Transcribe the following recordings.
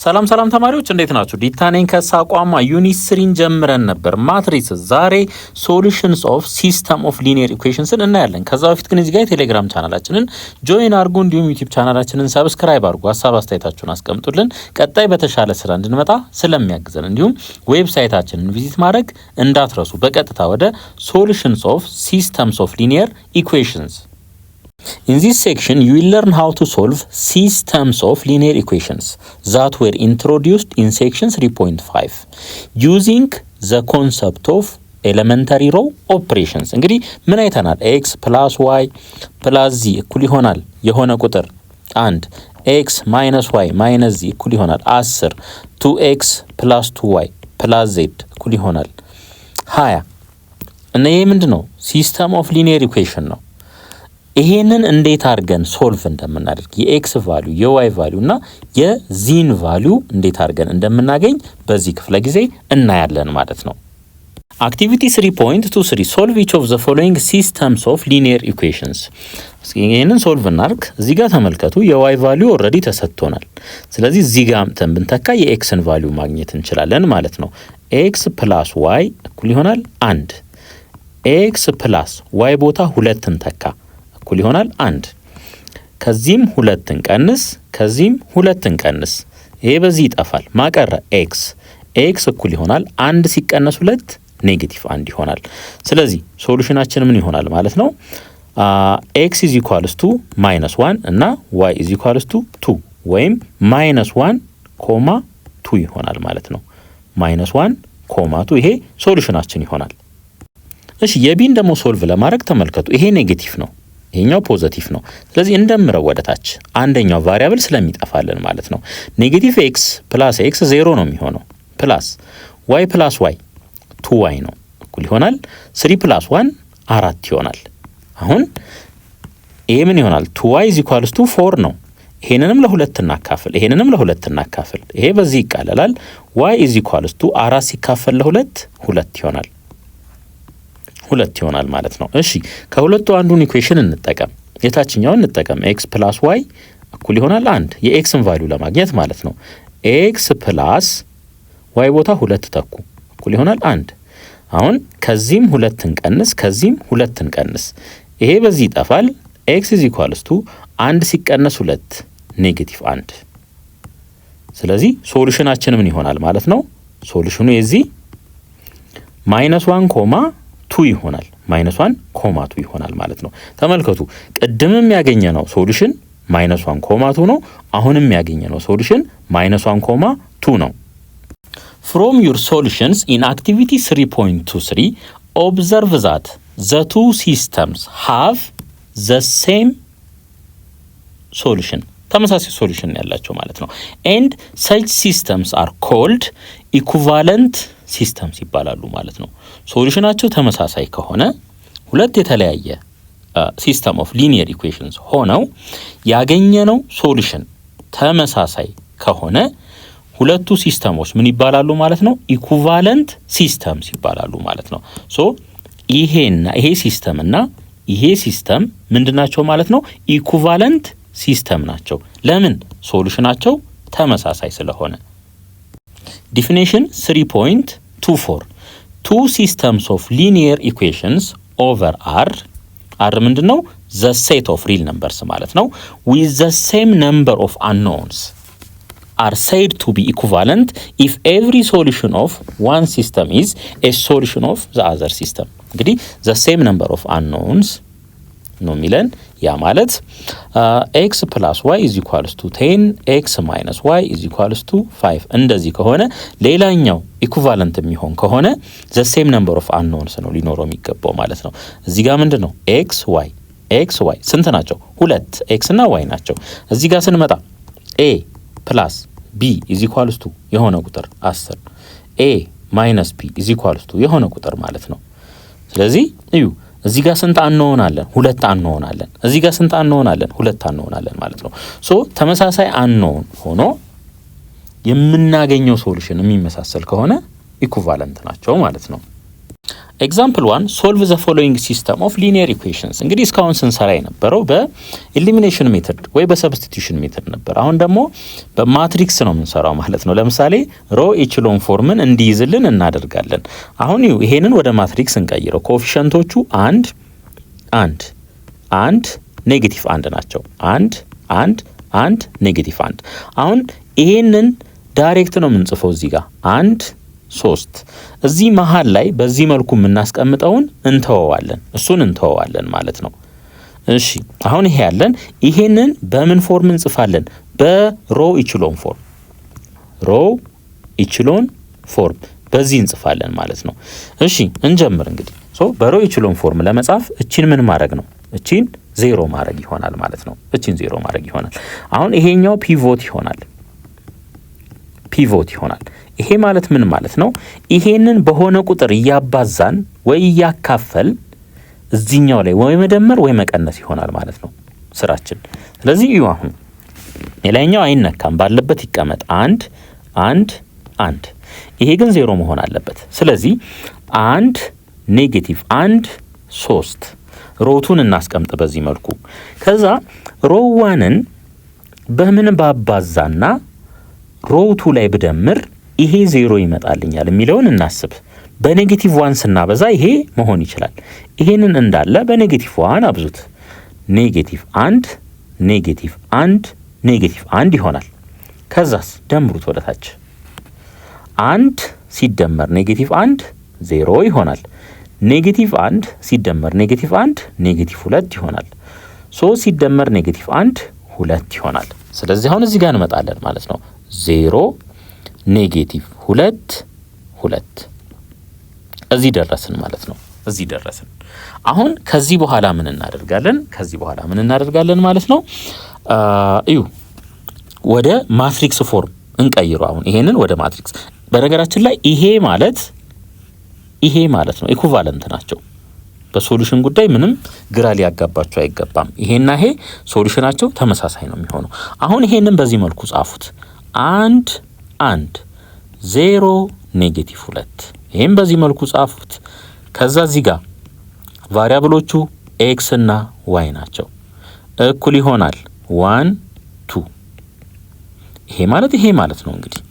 ሰላም ተማሪዎች እንዴት ናችሁ? ዲታኔን ከሳቋማ ዩኒት 3 ጀምረን ነበር ማትሪክስ። ዛሬ ሶሉሽንስ ኦፍ ሲስተም ኦፍ ሊኒየር ኢኩዌሽንስን እናያለን። ከዛ በፊት ግን እዚህ ጋር የቴሌግራም ቻናላችንን ጆይን አድርጉ፣ እንዲሁም ዩቲዩብ ቻናላችንን ሰብስክራይብ አድርጉ። ሀሳብ አስተያየታችሁን አስቀምጡልን። ቀጣይ በተሻለ ስራ እንድንመጣ ስለሚያግዘን እንዲሁም ዌብሳይታችንን ቪዚት ማድረግ እንዳትረሱ። በቀጥታ ወደ ሶሉሽንስ ኦፍ ሲስተምስ ኦፍ ሊኒየር ኢኩዌሽንስ። In this section, you will learn how to solve systems of linear equations that were introduced in section 3.5 using the concept of elementary row operations. እንግዲህ ምን አይተናል? x plus y plus z እኩል ይሆናል የሆነ ቁጥር 1 x minus y minus z እኩል ይሆናል 10 2x plus 2y plus z እኩል ይሆናል 20 እና ይሄ ምንድነው? ሲስተም ኦፍ ሊኒየር ኢኩዌሽን ነው። ይሄንን እንዴት አድርገን ሶልቭ እንደምናደርግ የኤክስ ቫልዩ የዋይ ቫልዩ እና የዚን ቫልዩ እንዴት አድርገን እንደምናገኝ በዚህ ክፍለ ጊዜ እናያለን ማለት ነው። አክቲቪቲ 3.23 ሶልቭ ኢች ኦፍ ዘ ፎሎዊንግ ሲስተምስ ኦፍ ሊኒየር ኢኩዌሽንስ። ይሄንን ሶልቭ እናድርግ። እዚህ ጋር ተመልከቱ፣ የዋይ ቫልዩ ኦልሬዲ ተሰጥቶናል። ስለዚህ እዚህ ጋር አምጥተን ብንተካ የኤክስን ቫልዩ ማግኘት እንችላለን ማለት ነው። ኤክስ ፕላስ ዋይ እኩል ይሆናል 1። ኤክስ ፕላስ ዋይ ቦታ 2 እንተካ እኩል ይሆናል 1። ከዚህም 2 እንቀንስ፣ ከዚህም 2 እንቀንስ። ይሄ በዚህ ይጠፋል። ማቀረ ኤክስ እኩል ይሆናል 1 ሲቀነስ 2 ኔጌቲቭ 1 ይሆናል። ስለዚህ ሶሉሽናችን ምን ይሆናል ማለት ነው? ኤክስ ኢዝ ኢኳልስ ቱ -1 እና ዋይ ኢዝ ኢኳልስ ቱ 2 ወይም -1 ኮማ 2 ይሆናል ማለት ነው። -1 ኮማ 2 ይሄ ሶሉሽናችን ይሆናል። እሺ የቢን ደግሞ ሶልቭ ለማድረግ ተመልከቱ። ይሄ ኔጌቲቭ ነው፣ ይሄኛው ፖዚቲቭ ነው። ስለዚህ እንደምረው ወደታች አንደኛው ቫሪያብል ስለሚጠፋልን ማለት ነው። ኔጌቲቭ ኤክስ ፕላስ ኤክስ 0 ነው የሚሆነው። ፕላስ ዋይ ፕላስ ዋይ 2y ነው እኩል ይሆናል 3 + 1 4 ይሆናል። አሁን ይሄ ምን ይሆናል? 2y = 4 ነው። ይሄንንም ለሁለት እናካፍል፣ ይሄንንም ለሁለት እናካፍል። ይሄ በዚህ ይቃለላል። y = 4 ሲካፈል ለሁለት 2 ይሆናል። 2 ይሆናል ማለት ነው። እሺ ከሁለቱ አንዱን ኢኩዌሽን እንጠቀም፣ የታችኛውን እንጠቀም። x + y እኩል ይሆናል 1 የኤክስን ቫልዩ ለማግኘት ማለት ነው። x + y ቦታ 2 ተኩ እኩል ይሆናል 1። አሁን ከዚህም 2 እንቀንስ፣ ከዚህም 2 እንቀንስ። ይሄ በዚህ ይጠፋል። x = 1 ሲቀነስ 2 ኔጌቲቭ 1። ስለዚህ ሶሉሽናችን ምን ይሆናል ማለት ነው? ሶሉሽኑ የዚህ -1 ኮማ 2 ይሆናል። -1 ኮማ 2 ይሆናል ማለት ነው። ተመልከቱ፣ ቅድምም ያገኘነው ሶሉሽን -1 ኮማ 2 ነው። አሁንም ያገኘነው ሶሉሽን -1 ኮማ 2 ነው። From your solutions in activity 3.23 observe that the two systems have the same solution. ተመሳሳይ ሶሉሽን ያላቸው ማለት ነው። and such systems are called equivalent systems ይባላሉ ማለት ነው። ሶሉሽናቸው ተመሳሳይ ከሆነ ሁለት የተለያየ ሲስተም ኦፍ ሊኒየር ኢኩዌሽንስ ሆነው ያገኘነው ሶሉሽን ተመሳሳይ ከሆነ ሁለቱ ሲስተሞች ምን ይባላሉ ማለት ነው? ኢኩቫለንት ሲስተምስ ይባላሉ ማለት ነው። ሶ ይሄና ይሄ ሲስተም እና ይሄ ሲስተም ምንድናቸው ማለት ነው? ኢኩቫለንት ሲስተም ናቸው። ለምን? ሶሉሽናቸው ተመሳሳይ ስለሆነ። ዲፊኒሽን 3.24 two systems of linear equations over R ምንድነው? the set of real numbers ማለት ነው with the same number of unknowns are said to be equivalent if every solution of one system is a solution of the other system. እንግዲህ the same number of unknowns ነው የሚለን። ያ ማለት x + y = 10 x - y = 5 እንደዚህ ከሆነ ሌላኛው ኢኩቫለንት የሚሆን ከሆነ the same number of unknowns ነው ሊኖረው የሚገባው ማለት ነው። እዚህ ጋር ምንድነው? x y ስንት ናቸው? 2 x እና y ናቸው። እዚህ ጋር ስንመጣ a + b = የሆነ ቁጥር 10 a - b = የሆነ ቁጥር ማለት ነው። ስለዚህ እዩ እዚህ ጋር ስንት አንሆናለን? 2 አንሆናለን። እዚህ ጋር ስንት አንሆናለን? 2 አንሆናለን ማለት ነው። ሶ ተመሳሳይ አንሆን ሆኖ የምናገኘው ሶሉሽን የሚመሳሰል ከሆነ ኢኩቫለንት ናቸው ማለት ነው። ኤግዛምፕል 1 ሶልቭ ዘ ፎሎዊንግ ሲስተም ኦፍ ሊኒየር ኢኩዌሽንስ። እንግዲህ እስካሁን ስንሰራ የነበረው በኤሊሚኔሽን ሜተድ ወይ በሰብስቲቱሽን ሜተድ ነበር። አሁን ደግሞ በማትሪክስ ነው የምንሰራው ማለት ነው። ለምሳሌ ሮ ኢችሎን ፎርምን እንዲይዝልን እናደርጋለን። አሁን ይሄንን ወደ ማትሪክስ እንቀይረው። ኮኤፊሸንቶቹ አንድ አንድ አንድ ኔጌቲቭ አንድ ናቸው። አንድ አንድ አንድ ኔጌቲቭ አንድ። አሁን ይሄንን ዳይሬክት ነው የምንጽፈው እዚህ ጋር 1 3 እዚህ መሃል ላይ በዚህ መልኩ የምናስቀምጠውን እንተወዋለን ማለት ነው። እሺ አሁን ይሄ ያለን ይሄንን በምን ፎርም እንጽፋለን? በሮ ኢችሎን ፎርም ሮ ኢችሎን ፎርም በዚህ እንጽፋለን ማለት ነው። እሺ እንጀምር እንግዲህ በሮ ኢችሎን ፎርም ለመጻፍ እቺን ምን ማድረግ ነው? እቺን 0 ማድረግ ይሆናል ማለት ነው። እቺን 0 ማድረግ ይሆናል። አሁን ይሄኛው ፒቮት ይሆናል። ይሄ ማለት ምን ማለት ነው? ይሄንን በሆነ ቁጥር እያባዛን ወይ እያካፈል እዚህኛው ላይ ወይ መደመር ወይ መቀነስ ይሆናል ማለት ነው ስራችን። ስለዚህ እዩ አሁን የላይኛው አይነካም፣ ባለበት ይቀመጥ። 1 1 1 ይሄ ግን 0 መሆን አለበት። ስለዚህ 1 ኔጌቲቭ 1 3 ሮቱን እናስቀምጥ በዚህ መልኩ። ከዛ ሮዋንን በምን ባባዛና ሮቱ ላይ ብደምር ይሄ 0 ይመጣልኛል የሚለውን እናስብ። በኔጌቲቭ 1 ስናበዛ ይሄ መሆን ይችላል። ይሄንን እንዳለ በኔጌቲቭ 1 አብዙት። ኔጌቲቭ 1 ኔጌቲቭ 1 ኔጌቲቭ 1 ይሆናል። ከዛስ ደምሩት ወደ ታች። 1 ሲደመር ኔጌቲቭ 1 0 ይሆናል። ኔጌቲቭ 1 ሲደመር ኔጌቲቭ 1 ኔጌቲቭ 2 ይሆናል። 3 ሲደመር ኔጌቲቭ 1 2 ይሆናል። ስለዚህ አሁን እዚህ ጋር እንመጣለን ማለት ነው። 0 ኔጌቲቭ 2 2 እዚህ ደረስን ማለት ነው። እዚህ ደረስን። አሁን ከዚህ በኋላ ምን እናደርጋለን ማለት ነው? እዩ ወደ ማትሪክስ ፎርም እንቀይረው። አሁን ይሄንን ወደ ማትሪክስ። በነገራችን ላይ ይሄ ማለት ነው ኢኩቫለንት ናቸው። በሶሉሽን ጉዳይ ምንም ግራ ሊያጋባቸው አይገባም። ይሄና ይሄ ሶሉሽናቸው ተመሳሳይ ነው የሚሆነው። አሁን ይሄንን በዚህ መልኩ ጻፉት። 1 1 0 ኔጌቲቭ 2 ይሄን በዚህ መልኩ ጻፉት። ከዛ እዚህ ጋር ቫሪያብሎቹ ኤክስ እና ዋይ ናቸው። እኩል ይሆናል 1 2 ይሄ ማለት ነው። እንግዲህ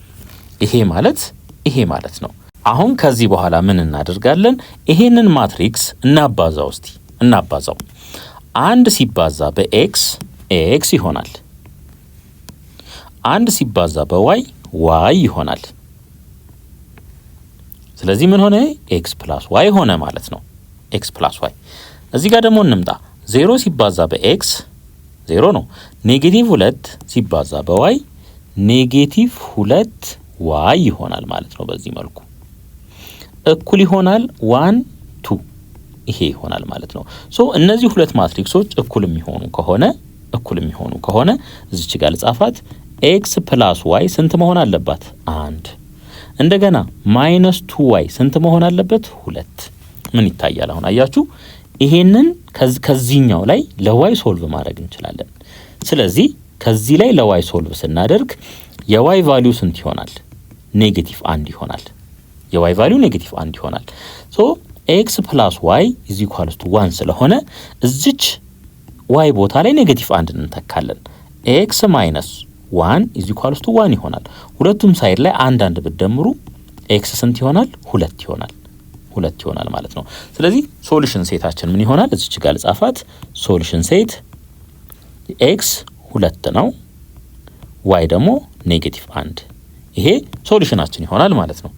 ይሄ ማለት ነው። አሁን ከዚህ በኋላ ምን እናደርጋለን? ይሄንን ማትሪክስ እናባዛው። 1 ሲባዛ በኤክስ ኤክስ ይሆናል። 1 ሲባዛ በዋይ ዋይ ይሆናል። ስለዚህ ምን ሆነ? ኤክስ ፕላስ ዋይ ሆነ ማለት ነው። ኤክስ ፕላስ ዋይ። እዚህ ጋር ደግሞ እንምጣ። 0 ሲባዛ በኤክስ 0 ነው። ኔጌቲቭ 2 ሲባዛ በዋይ ኔጌቲቭ 2 ዋይ ይሆናል ማለት ነው። በዚህ መልኩ እኩል ይሆናል 1 2 ይሄ ይሆናል ማለት ነው። እነዚህ ሁለት ማትሪክሶች እኩል የሚሆኑ ከሆነ እዚች ጋር ልጻፋት። ኤክስ ፕላስ ዋይ ስንት መሆን አለባት? 1። እንደገና ማይነስ 2 ስንት መሆን አለበት? 2። ምን ይታያል አሁን? አያችሁ? ይሄንን ከዚህኛው ላይ ለዋይ ሶልቭ ማድረግ እንችላለን። ስለዚህ ከዚህ ላይ ለዋይ ሶልቭ ስናደርግ የዋይ ቫልዩ ስንት ይሆናል? ኔጌቲቭ 1 ይሆናል። የዋይ ቫልዩ ኔጌቲቭ 1 ይሆናል። ኤክስ ፕላስ ዋይ ኢዝ ኢኳልስ ቱ 1 ስለሆነ እዚች ዋይ ቦታ ላይ ኔጌቲቭ 1 እንተካለን። ኤክስ ማይነስ 1 ኢዝ ኢኳልስ ቱ 1 ይሆናል። ሁለቱም ሳይድ ላይ አንድ ብትደምሩ ኤክስ ስንት ይሆናል? 2 ይሆናል ማለት ነው። ስለዚህ ሶሉሽን ሴታችን ምን ይሆናል? እዚች ጋር ልጻፋት። ሶሉሽን ሴት ኤክስ 2 ነው፣ ዋይ ደግሞ ኔጌቲቭ 1። ይሄ ሶሉሽናችን ይሆናል ማለት ነው።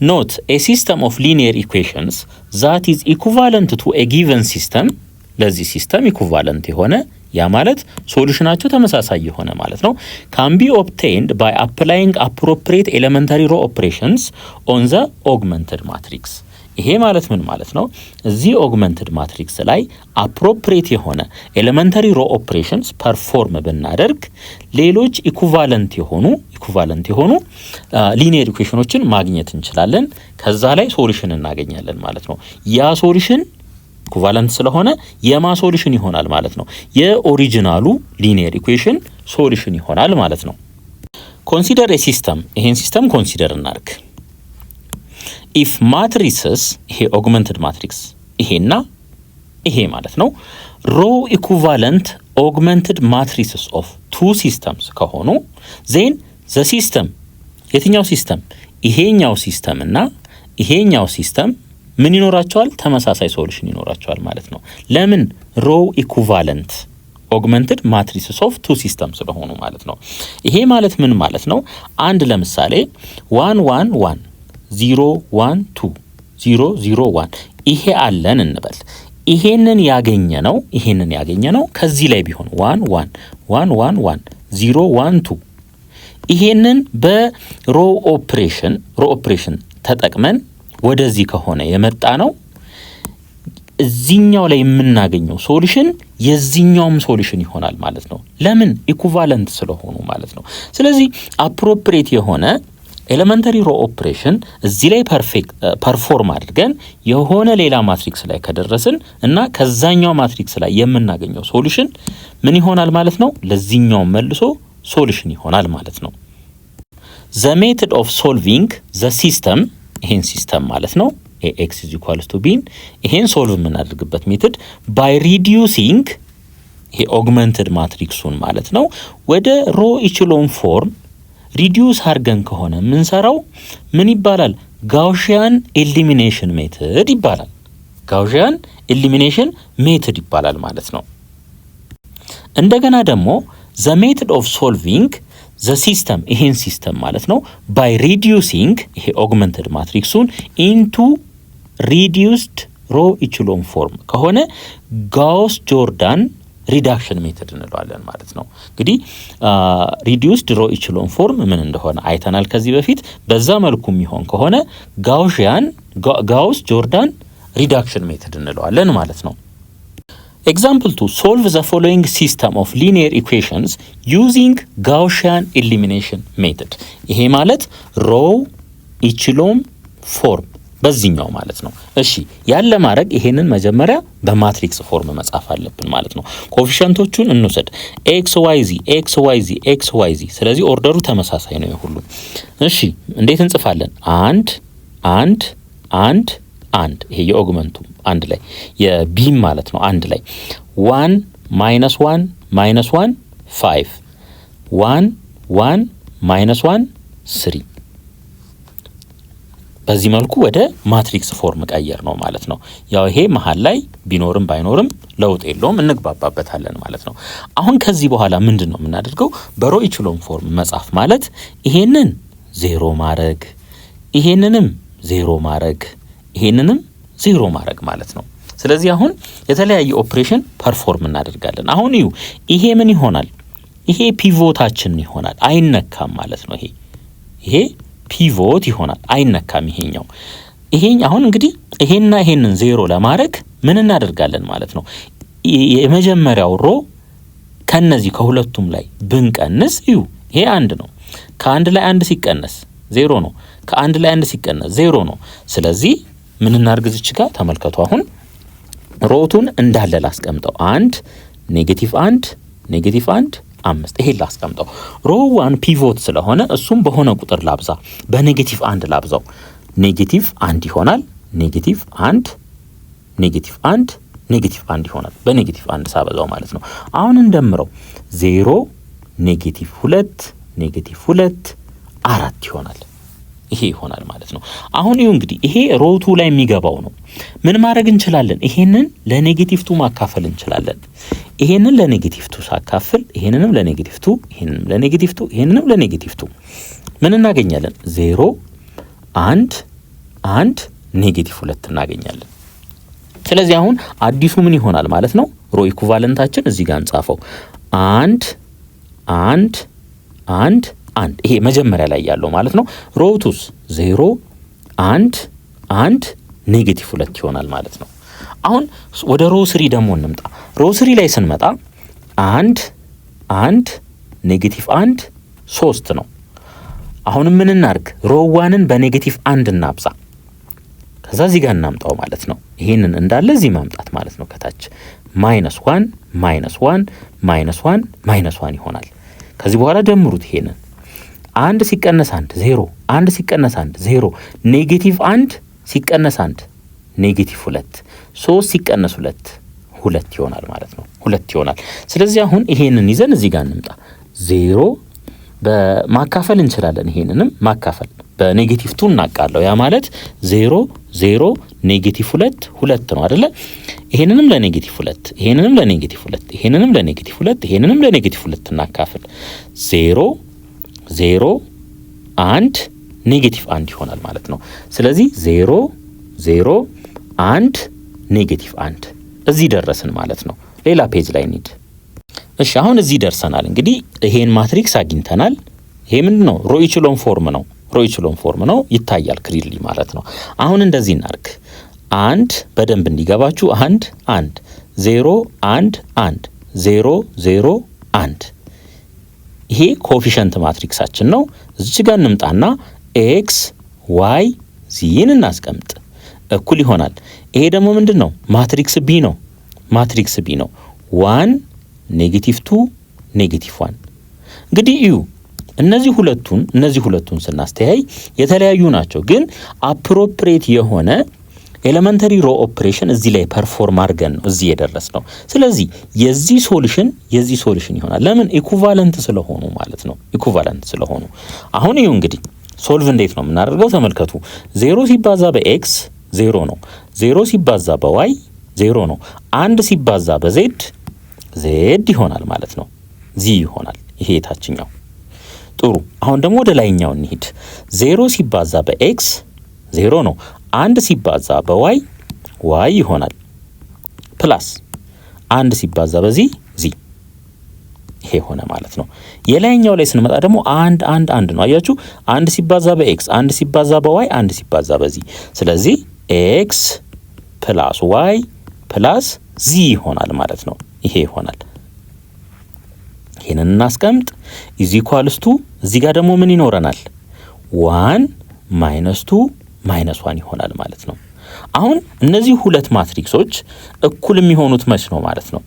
ኖት ኤ ሲስተም ኦፍ ሊኒየር ኢኩዌሽንስ ዛት ኢዝ ኢኩቫለንት ቱ ኤ ጊቨን ሲስተም። ለዚህ ሲስተም ኢኩቫለንት የሆነ ያ ማለት ሶሉሽናቸው ተመሳሳይ የሆነ ማለት ነው። ካን ቢ ኦብቴንድ ባይ አፕላይንግ አፕሮፕሪየት ኤሌመንታሪ ሮ ኦፕሬሽንስ ኦን ዘ ኦግመንትድ ማትሪክስ። ይሄ ማለት ምን ማለት ነው? እዚህ ኦግመንትድ ማትሪክስ ላይ አፕሮፕሪየት የሆነ ኤሌመንታሪ ሮ ኦፕሬሽንስ ፐርፎርም ብናደርግ ሌሎች ኢኩቫለንት የሆኑ ሊኒየር ኢኩዌሽኖችን ማግኘት እንችላለን። ከዛ ላይ ሶሉሽን እናገኛለን ማለት ነው። ያ ሶሉሽን ኢኩቫለንት ስለሆነ የማ ሶሉሽን ይሆናል ማለት ነው? የኦሪጂናሉ ሊኒየር ኢኩዌሽን ሶሉሽን ይሆናል ማለት ነው። ኮንሲደር ኤ ሲስተም። ይሄን ሲስተም ኮንሲደር እናርግ። ኢፍ ማትሪስስ ይሄ ኦግመንትድ ማትሪክስ ይሄና ይሄ ማለት ነው ሮ ኢኩቫለንት ኦግመንትድ ማትሪስስ ኦፍ ቱ ሲስተምስ ከሆኑ ዜን ዘ ሲስተም የትኛው ሲስተም ይሄኛው ሲስተም እና ይሄኛው ሲስተም ምን ይኖራቸዋል? ተመሳሳይ ሶሉሽን ይኖራቸዋል ማለት ነው። ለምን? ሮ ኢኩቫለንት ኦግመንትድ ማትሪስስ ኦፍ ቱ ሲስተም ስለሆኑ ማለት ነው። ይሄ ማለት ምን ማለት ነው? አንድ ለምሳሌ 1 1 1 0 1 2 0 0 1 ይሄ አለን እንበል። ይሄንን ያገኘ ነው ከዚህ ላይ ቢሆን 1 1 1 1 1 0 1 2 ይሄንን በሮ ኦፕሬሽን ተጠቅመን ወደዚህ ከሆነ የመጣ ነው እዚህኛው ላይ የምናገኘው ሶሉሽን የዚህኛውም ሶሉሽን ይሆናል ማለት ነው። ለምን? ኢኩቫለንት ስለሆኑ ማለት ነው። ስለዚህ አፕሮፕሪየት የሆነ ኤሌመንተሪ ሮ ኦፕሬሽን እዚህ ላይ ፐርፎርም አድርገን የሆነ ሌላ ማትሪክስ ላይ ከደረስን እና ከዛኛው ማትሪክስ ላይ የምናገኘው ሶሉሽን ምን ይሆናል ማለት ነው? ለዚህኛው መልሶ ሶሉሽን ይሆናል ማለት ነው። ዘ ሜተድ ኦፍ ሶልቪንግ ዘ ሲስተም ይሄን ሲስተም ማለት ነው x = b ይሄን ሶልቭ የምናደርግበት ሜተድ ባይ ሪዲዩሲንግ ይሄ ኦግመንትድ ማትሪክሱን ማለት ነው ወደ ሮ ኢችሎን ፎርም ሪዲዩስ አድርገን ከሆነ የምንሰራው ምን ይባላል? ጋውሺያን ኤሊሚኔሽን ሜተድ ይባላል። ጋውሺያን ኤሊሚኔሽን ሜተድ ይባላል ማለት ነው። እንደገና ደግሞ ዘ ሜተድ ኦፍ ሶልቪንግ ዘ ሲስተም ይሄን ሲስተም ማለት ነው ባይ ሪዲዩሲንግ ይሄ ኦግመንትድ ማትሪክሱን ኢንቱ ሪዲዩስድ ሮ ኢችሎን ፎርም ከሆነ ጋውስ ጆርዳን ሪዳክሽን ሜተድ እንለዋለን ማለት ነው። እንግዲህ ሪዲዩስድ ሮ ኢችሎን ፎርም ምን እንደሆነ አይተናል ከዚህ በፊት። በዛ መልኩ የሚሆን ከሆነ ጋውስ ጆርዳን ሪዳክሽን ሜተድ እንለዋለን ማለት ነው። Example 2 solve the following system of linear equations using Gaussian elimination method ይሄ ማለት row echelon form በዚህኛው ማለት ነው። እሺ ያለ ማድረግ ይሄንን መጀመሪያ በማትሪክስ ፎርም መጻፍ አለብን ማለት ነው። ኮኤፊሺየንቶቹን እንውሰድ xyz ስለዚህ ኦርደሩ ተመሳሳይ ነው የሁሉ። እሺ እንዴት እንጽፋለን? አንድ ይሄ የኦግመንቱ አንድ ላይ የቢም ማለት ነው አንድ ላይ 1 -1 -1 5 1 1 -1 3 በዚህ መልኩ ወደ ማትሪክስ ፎርም ቀየር ነው ማለት ነው። ያው ይሄ መሃል ላይ ቢኖርም ባይኖርም ለውጥ የለውም እንግባባበታለን ማለት ነው። አሁን ከዚህ በኋላ ምንድነው የምናደርገው? በሮ ኢችሎን ፎርም መጻፍ ማለት ይሄንን 0 ማድረግ ይሄንንም 0 ማድረግ ይሄንንም 0 ማድረግ ማለት ነው። ስለዚህ አሁን የተለያየ ኦፕሬሽን ፐርፎርም እናደርጋለን። አሁን ይሄ ምን ይሆናል? ይሄ ፒቮታችን ይሆናል፣ አይነካም ማለት ነው። ይሄ ፒቮት ይሆናል፣ አይነካም ይሄኛው። አሁን እንግዲህ ይሄና ይሄንን 0 ለማድረግ ምን እናደርጋለን ማለት ነው? የመጀመሪያው ሮ ከነዚህ ከሁለቱም ላይ ብንቀንስ ይሄ 1 ነው። ከአንድ ላይ 1 ሲቀነስ 0 ነው። ከአንድ ላይ 1 ሲቀነስ 0 ነው። ስለዚህ ምን እናርግዝች ጋር ተመልከቱ። አሁን ሮቱን እንዳለ ላስቀምጠው 1 -1 -1 5 ይሄ ላስቀምጠው። ሮ 1 ፒቮት ስለሆነ እሱም በሆነ ቁጥር ላብዛ፣ በ-1 ላብዛው። -1 ይሆናል። -1 -1 -1 ይሆናል። በ-1 ሳበዛው ማለት ነው። አሁን እንደምረው 0 -2 -2 4 ይሆናል። ይሄ ይሆናል ማለት ነው። አሁን እንግዲህ ይሄ ሮቱ ላይ የሚገባው ነው። ምን ማድረግ እንችላለን? ይሄንን ለኔጌቲቭ2 ማካፈል እንችላለን። ይሄንን ለኔጌቲቭ2 ሳካፍል ይሄንንም ለኔጌቲቭ2 ይሄንንም ለኔጌቲቭ2 ይሄንንም ለኔጌቲቭ2 ምን እናገኛለን? 0 1 1 -2 እናገኛለን። ስለዚህ አሁን አዲሱ ምን ይሆናል ማለት ነው? ሮ ኢኩቫለንታችን እዚህ ጋር እንጻፈው 1 1 1 1 ይሄ መጀመሪያ ላይ ያለው ማለት ነው። ሮቱስ 0 1 1 -2 ይሆናል ማለት ነው። አሁን ወደ ሮ 3 ደግሞ እንምጣ። ሮ 3 ላይ ስንመጣ 1 1 -1 3 ነው። አሁን ምን እናርግ? ሮ 1ን በ-1 እናብዛ። ከዛ እዚህ ጋር እናምጣው ማለት ነው። ይሄንን እንዳለ እዚህ ማምጣት ማለት ነው። ከታች -1 -1 -1 -1 ይሆናል። ከዚህ በኋላ ደምሩት ይሄንን 1 ሲቀነስ 1 0 1 ሲቀነስ 1 0 -1 ሲቀነስ 1 ኔጌቲቭ 2 3 ሲቀነስ 2 2 ይሆናል ማለት ነው። 2 ይሆናል። ስለዚህ አሁን ይሄንን ይዘን እዚህ ጋር እንምጣ። 0 በማካፈል እንችላለን። ይሄንንም ማካፈል በኔጌቲቭ 2 እናቃለው። ያ ማለት 0 0 ኔጌቲቭ 2 2 ነው አይደለ? ይሄንንም ለኔጌቲቭ 2 ይሄንንም ለኔጌቲቭ 2 ይሄንንም ለኔጌቲቭ 2 ይሄንንም ለኔጌቲቭ 2 እናካፍል። 0 0 1 ኔጌቲቭ 1 ይሆናል ማለት ነው። ስለዚህ 0 0 1 ኔጌቲቭ 1 እዚህ ደረስን ማለት ነው። ሌላ ፔጅ ላይ እንሂድ። እሺ አሁን እዚህ ደርሰናል። እንግዲህ ይሄን ማትሪክስ አግኝተናል። ይሄ ምንድነው? ሮ ኢችሎን ፎርም ነው። ሮ ኢችሎን ፎርም ነው፣ ይታያል ክሊርሊ ማለት ነው። አሁን እንደዚህ እናርግ። 1 በደንብ እንዲገባችሁ 1 1 0 1 1 0 0 1 ይሄ ኮኤፊሽንት ማትሪክሳችን ነው። እዚህ ጋር እንምጣና ኤክስ ዋይ ዚን እናስቀምጥ። እኩል ይሆናል። ይሄ ደግሞ ምንድነው? ማትሪክስ ቢ ነው። ማትሪክስ ቢ ነው። 1 ኔጌቲቭ 2 ኔጌቲቭ 1 እንግዲህ እዩ እነዚህ ሁለቱን ስናስተያይ የተለያዩ ናቸው፣ ግን አፕሮፕሪየት የሆነ ኤሌመንተሪ ሮ ኦፕሬሽን እዚህ ላይ ፐርፎርም አድርገን ነው እዚህ የደረስ ነው። ስለዚህ የዚህ ሶሉሽን ይሆናል። ለምን? ኢኩቫለንት ስለሆኑ ማለት ነው። ኢኩቫለንት ስለሆኑ አሁን እዩ እንግዲህ ሶልቭ እንዴት ነው የምናደርገው? ተመልከቱ። 0 ሲባዛ በኤክስ 0 ነው። 0 ሲባዛ በዋይ 0 ነው። 1 ሲባዛ በዜድ ዜድ ይሆናል ማለት ነው። ዚ ይሆናል። ይሄ የታችኛው ጥሩ። አሁን ደግሞ ወደ ላይኛው እንሂድ። 0 ሲባዛ በኤክስ 0 ነው። 1 ሲባዛ በዋይ ዋይ ይሆናል። ፕላስ 1 ሲባዛ በዚህ ዚ ይሄ ሆነ ማለት ነው። የላይኛው ላይ ስንመጣ ደግሞ 1 ነው። አያችሁ 1 ሲባዛ በኤክስ 1 ሲባዛ በዋይ 1 ሲባዛ በዚ። ስለዚህ ኤክስ ፕላስ ዋይ ፕላስ ዚ ይሆናል ማለት ነው። ይሄ ይሆናል። ይሄንን እናስቀምጥ። ኢዝ ኢኳልስ ቱ እዚህ ጋር ደግሞ ምን ይኖረናል? 1 ማይነስ 2 ማይነስ 1 ይሆናል ማለት ነው። አሁን እነዚህ ሁለት ማትሪክሶች እኩል የሚሆኑት መች ነው ማለት ነው?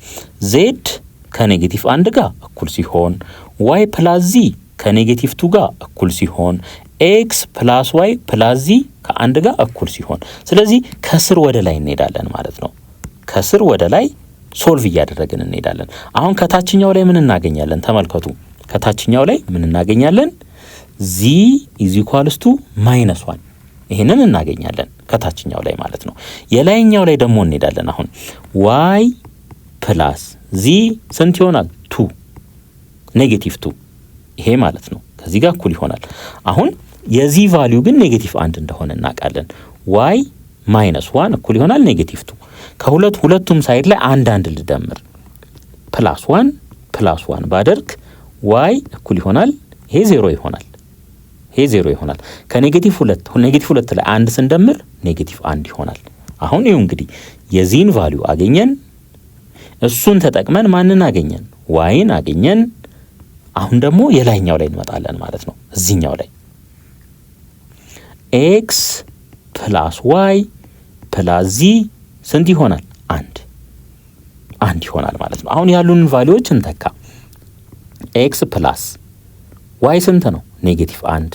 ዜድ ከኔጌቲቭ 1 ጋር እኩል ሲሆን ዋይ ፕላስ ዚ ከኔጌቲቭ 2 ጋር እኩል ሲሆን ኤክስ ፕላስ ዋይ ፕላስ ዚ ከ1 ጋር እኩል ሲሆን፣ ስለዚህ ከስር ወደ ላይ እንሄዳለን ማለት ነው። ከስር ወደ ላይ ሶልቭ እያደረግን እንሄዳለን። አሁን ከታችኛው ላይ ምን እናገኛለን? ተመልከቱ። ከታችኛው ላይ ምን እናገኛለን? ዚ ኢዝ ኢኳልስ ቱ ማይነስ 1 ይሄንን እናገኛለን ከታችኛው ላይ ማለት ነው። የላይኛው ላይ ደግሞ እንሄዳለን። አሁን ዋይ ፕላስ ዚ ስንት ይሆናል? 2 ኔጌቲቭ 2 ይሄ ማለት ነው። ከዚህ ጋር እኩል ይሆናል። አሁን የዚህ ቫልዩ ግን ኔጌቲቭ 1 እንደሆነ እናውቃለን። ዋይ ማይነስ 1 እኩል ይሆናል ኔጌቲቭ 2። ሁለቱም ሳይድ ላይ አንድ ልደምር ፕላስ 1 ባደርግ ዋይ እኩል ይሆናል ይሄ 0 ይሆናል። ይሄ 0 ይሆናል። ከኔጌቲቭ 2 ላይ 1 ስንደምር ኔጌቲቭ 1 ይሆናል። አሁን ይኸው እንግዲህ የዚህን ቫልዩ አገኘን። እሱን ተጠቅመን ማንን አገኘን? ዋይን አገኘን። አሁን ደግሞ የላይኛው ላይ እንመጣለን ማለት ነው። እዚህኛው ላይ ኤክስ ፕላስ ዋይ ፕላስ ዚ ስንት ይሆናል? 1 ይሆናል ማለት ነው። አሁን ያሉን ቫልዩዎች እንተካ። ኤክስ ፕላስ ዋይ ስንት ነው? ኔጌቲቭ 1።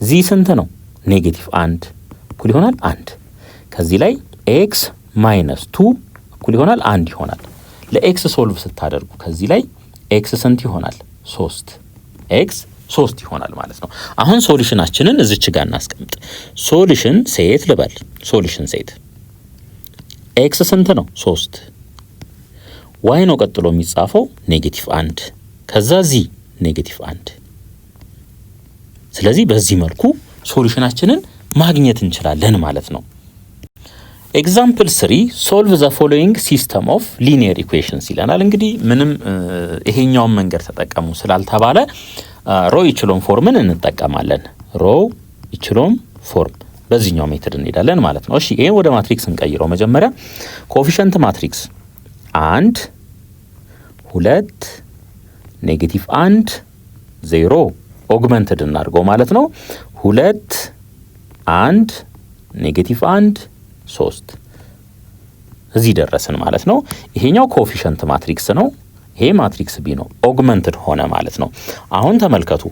ዚ ስንት ነው? ኔጌቲቭ 1 እኩል ይሆናል 1። ከዚህ ላይ ኤክስ ማይነስ 2 እኩል ይሆናል 1 ይሆናል። ለኤክስ ሶልቭ ስታደርጉ ከዚህ ላይ ኤክስ ስንት ይሆናል? 3 ኤክስ 3 ይሆናል ማለት ነው። አሁን ሶሉሽናችንን እዚች ጋር እናስቀምጥ። ሶሉሽን ሴት ልበል። ሶሉሽን ሴት ኤክስ ስንት ነው? 3 ዋይ ነው ቀጥሎ የሚጻፈው ኔጌቲቭ 1 ከዛ ዚ ኔጌቲቭ 1። ስለዚህ በዚህ መልኩ ሶሉሽናችንን ማግኘት እንችላለን ማለት ነው። ኤግዛምፕል 3 ሶልቭ ዘ ፎሎዊንግ ሲስተም ኦፍ ሊኒየር ኢኩዌሽንስ ይለናል። እንግዲህ ምንም ይሄኛውን መንገድ ተጠቀሙ ስላልተባለ ሮ ኢችሎን ፎርምን እንጠቀማለን። ሮ ኢችሎን ፎርም በዚህኛው ሜተድ እንሄዳለን ማለት ነው። እሺ ይሄን ወደ ማትሪክስ እንቀይረው። መጀመሪያ ኮኤፊሽንት ማትሪክስ 1 2 ኔጌቲቭ 1 0 ኦግመንትድ እናድርገው ማለት ነው። 2 1 ኔጌቲቭ 1 3 እዚህ ደረስን ማለት ነው። ይሄኛው ኮኤፊሽንት ማትሪክስ ነው። ይሄ ማትሪክስ ቢ ነው። ኦግመንትድ ሆነ ማለት ነው። አሁን ተመልከቱ።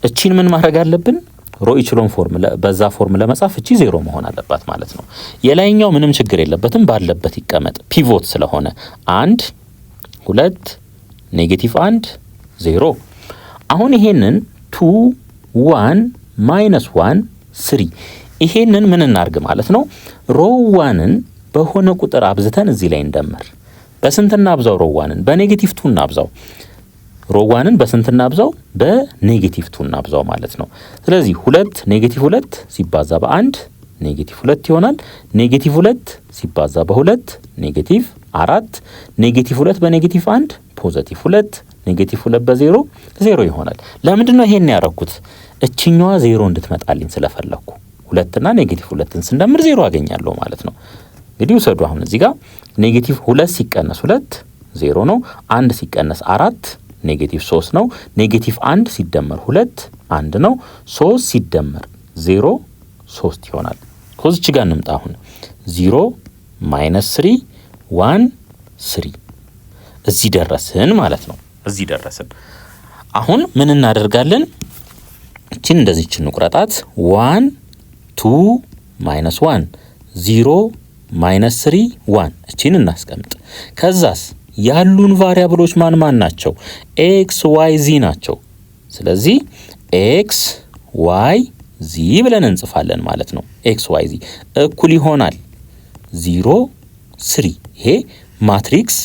እቺን ምን ማድረግ አለብን? ሮ ኢችሎን ፎርም በዛ ፎርም ለመጻፍ እቺ 0 መሆን አለባት ማለት ነው። የላይኛው ምንም ችግር የለበትም ባለበት ይቀመጥ ፒቮት ስለሆነ 1 2 ኔጌቲቭ 1 0። አሁን ይሄንን 2 1 -1 3 ይሄንን ምን እናርግ ማለት ነው ሮ 1ን በሆነ ቁጥር አብዝተን እዚህ ላይ እንደምር። በስንትና አብዛው ሮ 1ን በኔጌቲቭ 2 እናብዛው። ሮ 1ን በስንትና አብዛው በኔጌቲቭ 2 እናብዛው ማለት ነው። ስለዚህ 2 ኔጌቲቭ 2 ሲባዛ በ1 ኔጌቲቭ 2 ይሆናል። ኔጌቲቭ 2 ሲባዛ በ2 ኔጌቲቭ 4 ኔጌቲቭ 2 በኔጌቲቭ 1 ፖዚቲቭ 2 ኔጌቲቭ 2 በ0 0 ይሆናል። ለምንድን ነው ይሄን ያረኩት? እቺኛዋ 0 እንድትመጣልኝ ስለፈለኩ 2 እና ኔጌቲቭ 2ን ስንደምር 0 አገኛለሁ ማለት ነው። እንግዲህ ውሰዱ አሁን እዚህ ጋር ኔጌቲቭ 2 ሲቀነስ 2 0 ነው። 1 ሲቀነስ 4 ኔጌቲቭ 3 ነው። ኔጌቲቭ 1 ሲደመር 2 1 ነው። 3 ሲደመር 0 3 ይሆናል። ከዚች ጋር እንምጣ አሁን 0 -3 1 3 እዚህ ደረስን ማለት ነው። እዚህ ደረስን። አሁን ምን እናደርጋለን? እቺን እንደዚህች እንቁረጣት 1 2 -1 0 -3 1 እቺን እናስቀምጥ። ከዛስ ያሉን ቫሪያብሎች ማን ናቸው? ኤክስ ዋይ ዚ ናቸው። ስለዚህ ኤክስ ዋይ ዚ ብለን እንጽፋለን ማለት ነው። ኤክስ ዋይ ዚ እኩል ይሆናል 0 3 ይሄ ማትሪክስ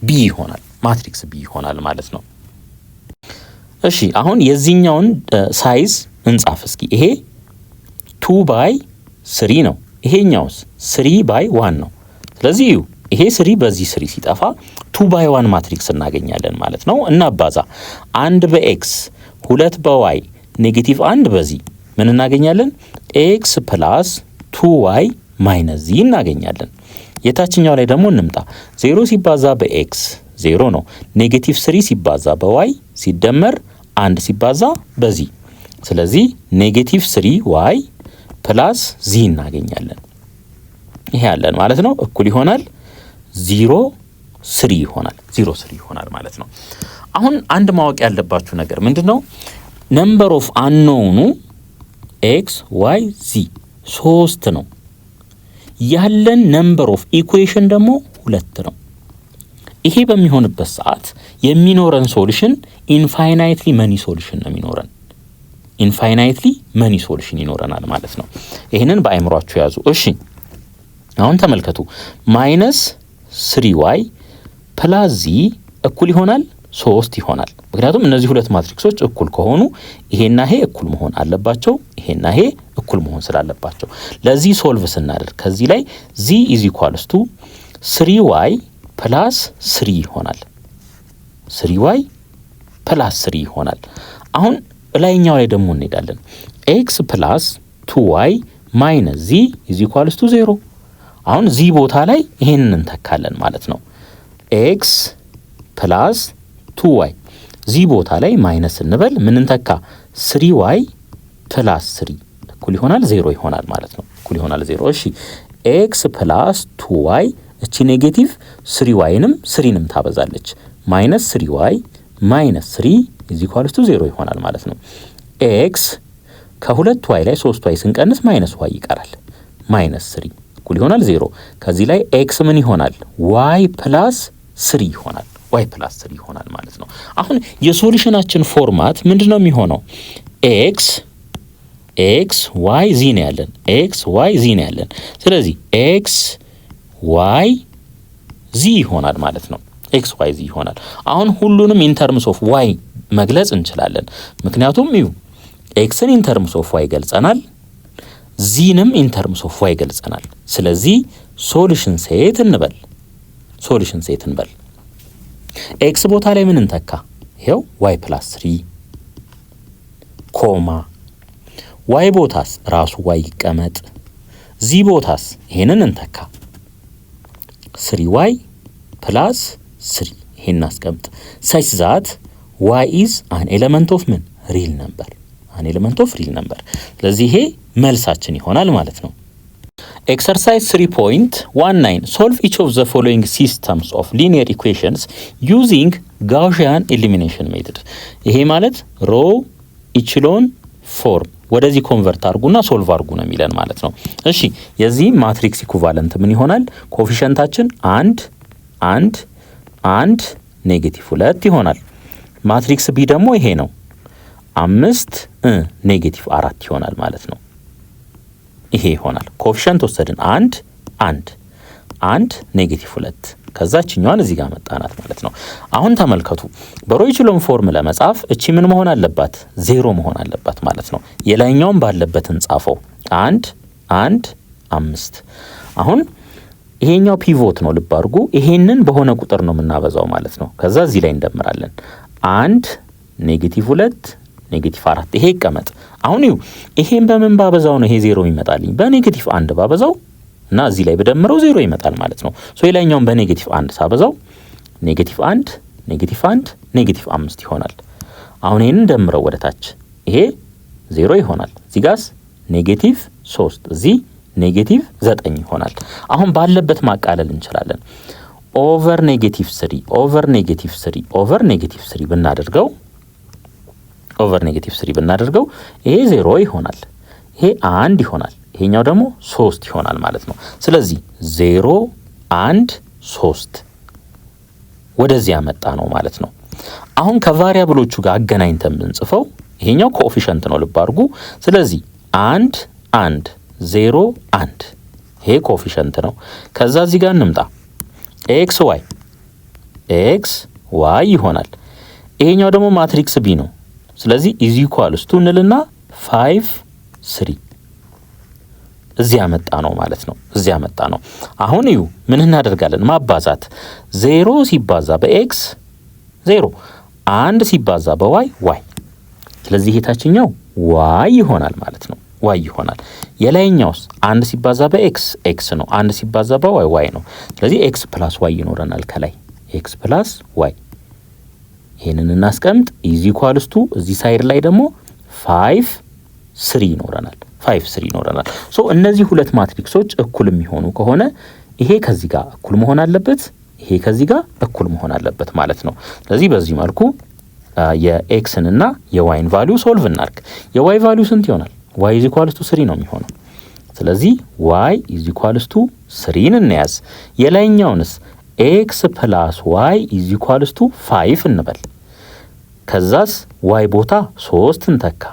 ቢ ይሆናል። ማትሪክስ ቢ ይሆናል ማለት ነው። እሺ አሁን የዚህኛውን ሳይዝ እንጻፍ እስኪ። ይሄ 2/3 ነው። ይሄኛውስ 3/1 ነው። ስለዚህ ይሄ 3 በዚህ 3 ሲጠፋ 2/1 ማትሪክስ እናገኛለን ማለት ነው። እናባዛ 1 በኤክስ 2 በዋይ ኔጌቲቭ 1 በዚህ ምን እናገኛለን? ኤክስ ፕላስ 2ዋይ ማይነስ ዚ እናገኛለን። የታችኛው ላይ ደግሞ እንምጣ። 0 ሲባዛ በኤክስ 0 ነው። ኔጌቲቭ 3 ሲባዛ በዋይ ሲደመር 1 ሲባዛ በዚህ ስለዚህ ኔጌቲቭ 3ዋይ ፕላስ ዚ እናገኛለን። ይሄ ያለን ማለት ነው እኩል ይሆናል 0 3 ይሆናል 0 3 ይሆናል ማለት ነው። አሁን አንድ ማወቅ ያለባችሁ ነገር ምንድነው? ነምበር ኦፍ አንኖኑ ኤክስ ዋይ ዚ 3 ነው። ያለን ነምበር ኦፍ ኢኩዌሽን ደግሞ 2 ነው። ይሄ በሚሆንበት ሰዓት የሚኖረን ሶሉሽን ኢንፋይናይትሊ መኒ ሶሉሽን ነው የሚኖረን። ኢንፋይናይትሊ መኒ ሶሉሽን ይኖረናል ማለት ነው። ይሄንን በአይምሯችሁ ያዙ። እሺ አሁን ተመልከቱ። -3y ፕላስ ዚ እኩል ይሆናል 3 ይሆናል። ምክንያቱም እነዚህ ሁለት ማትሪክሶች እኩል ከሆኑ ይሄና ይሄ እኩል መሆን አለባቸው። ይሄና ይሄ እኩል መሆን ስላለባቸው ለዚህ ሶልቭ ስናደርግ ከዚህ ላይ z = 3y ፕላስ 3 ይሆናል። 3y ፕላስ 3 ይሆናል። አሁን ላይኛው ላይ ደግሞ እንሄዳለን። x ፕላስ 2y ማይነስ z = 0። አሁን ዚ ቦታ ላይ ይሄንን እንተካለን ማለት ነው። x ፕላስ 2y ዚ ቦታ ላይ ማይነስ እንበል ምን እንተካ? 3y ፕላስ 3 እኩል ይሆናል 0 ይሆናል ማለት ነው። እኩል ይሆናል 0። እሺ x ፕላስ 2y እቺ ኔጌቲቭ 3yንም 3ንም ታበዛለች። ማይነስ 3y ማይነስ 3 = 0 ይሆናል ማለት ነው። x ከ2y ላይ 3y ስንቀንስ ማይነስ y ይቀራል። ማይነስ 3 እኩል ይሆናል 0። ከዚህ ላይ x ምን ይሆናል? y ፕላስ 3 ይሆናል። y ፕላስ 3 ይሆናል ማለት ነው። አሁን የሶሉሽናችን ፎርማት ምንድነው የሚሆነው? x y z ነው ያለን። x y z ነው ያለን። ስለዚህ x y z ይሆናል ማለት ነው። x y z ይሆናል። አሁን ሁሉንም ኢን ተርምስ ኦፍ y መግለጽ እንችላለን። ምክንያቱም xን ኢን ተርምስ ኦፍ y ገልጸናል፣ zንም ኢን ተርምስ ኦፍ y ገልጸናል። ስለዚህ ሶሉሽን ሴት እንበል። ሶሉሽን ሴት እንበል። x ቦታ ላይ ምን እንተካ? ይሄው y + 3 ኮማ y ቦታስ ራሱ y ይቀመጥ። z ቦታስ ይሄንን እንተካ 3y + 3 ይሄን አስቀምጥ። such that y is an element of ምን real number an element of real number። ስለዚህ ይሄ መልሳችን ይሆናል ማለት ነው። Exercise 3.19 solve each of the following systems of linear equations using Gaussian elimination method። ይሄ ማለት ሮ ኢችሎን ፎርም ወደዚህ ኮንቨርት አድርጉና ሶልቭ አድርጉ ነው የሚለን ማለት ነው። እሺ የዚህ ማትሪክስ ኢኩቫለንት ምን ይሆናል? ኮኤፊሸንታችን 1 1 1 ኔጌቲቭ 2 ይሆናል። ማትሪክስ ቢ ደግሞ ይሄ ነው 5 ኔጌቲቭ 4 ይሆናል ማለት ነው። ይሄ ይሆናል። ኮኤፊሸንት ወሰድን 1 1 1 ኔጌቲቭ 2 ከዛችኛዋን እዚህ ጋር መጣናት ማለት ነው። አሁን ተመልከቱ በሮይችሎን ፎርም ለመጻፍ እቺ ምን መሆን አለባት? 0 መሆን አለባት ማለት ነው። የላይኛውን ባለበት እንጻፈው 1 1 5 አሁን ይሄኛው ፒቮት ነው ልብ አድርጉ። ይሄንን በሆነ ቁጥር ነው የምናበዛው ማለት ነው። ከዛ እዚህ ላይ እንደምራለን 1 ኔጌቲቭ 2 ኔጌቲቭ 4 ይሄ ይቀመጥ። አሁን ይሄን በምን ባበዛው ነው ይሄ 0 ይመጣልኝ? በኔጌቲቭ 1 ባበዛው እና እዚህ ላይ በደምረው 0 ይመጣል ማለት ነው። ሶ የላይኛውን በኔጌቲቭ 1 ሳበዛው ኔጌቲቭ 1 ኔጌቲቭ 1 ኔጌቲቭ 5 ይሆናል። አሁን ይሄንን ደምረው ወደ ታች ይሄ 0 ይሆናል። እዚህ ጋርስ ኔጌቲቭ 3 እዚህ ኔጌቲቭ 9 ይሆናል። አሁን ባለበት ማቃለል እንችላለን። ኦቨር ኔጌቲቭ 3 ኦቨር ኔጌቲቭ 3 ኦቨር ኔጌቲቭ 3 ብናደርገው ኦቨር ኔጌቲቭ 3 ብናደርገው ይሄ 0 ይሆናል። ይሄ 1 ይሆናል። ይሄኛው ደግሞ 3 ይሆናል ማለት ነው። ስለዚህ 0 1 3 ወደዚህ ያመጣ ነው ማለት ነው። አሁን ከቫሪያብሎቹ ጋር አገናኝተን ብንጽፈው ይሄኛው ኮኤፊሸንት ነው ልብ አድርጉ። ስለዚህ 1 1 0 1 ይሄ ኮኤፊሸንት ነው። ከዛ እዚህ ጋር እንምጣ ኤክስ ዋይ ይሆናል። ይሄኛው ደግሞ ማትሪክስ ቢ ነው። ስለዚህ ኢዝ ኢኳልስ ቱ እንልና 5 3 እዚህ ያመጣ ነው ማለት ነው። እዚህ ያመጣ ነው። አሁን ምን እናደርጋለን? ማባዛት 0 ሲባዛ በኤክስ 0 1 ሲባዛ በዋይ ዋይ። ስለዚህ የታችኛው ዋይ ይሆናል ማለት ነው። ዋይ ይሆናል። የላይኛውስ 1 ሲባዛ በኤክስ ኤክስ ነው። 1 ሲባዛ በዋይ ዋይ ነው። ስለዚህ ኤክስ ፕላስ ዋይ ይኖረናል ከላይ ኤክስ ፕላስ ዋይ። ይሄንን እናስቀምጥ ኢዝ ኢኳልስ ቱ እዚህ ሳይድ ላይ ደግሞ 5 3 ይኖረናል 5 3 ይኖረናል። ሶ እነዚህ ሁለት ማትሪክሶች እኩል የሚሆኑ ከሆነ ይሄ ከዚህ ጋር እኩል መሆን አለበት፣ ይሄ ከዚህ ጋር እኩል መሆን አለበት ማለት ነው። ስለዚህ በዚህ መልኩ የኤክስን እና የዋይን ቫልዩ ሶልቭ እናርግ። የዋይ ቫልዩ ስንት ይሆናል? ዋይ ኢዝ ኢኳልስ ቱ 3 ነው የሚሆነው። ስለዚህ ዋይ ኢዝ ኢኳልስ ቱ 3 እንያዝ። የላይኛውንስ ኤክስ ፕላስ ዋይ ኢዝ ኢኳልስ ቱ 5 እንበል። ከዛስ ዋይ ቦታ 3 እንተካ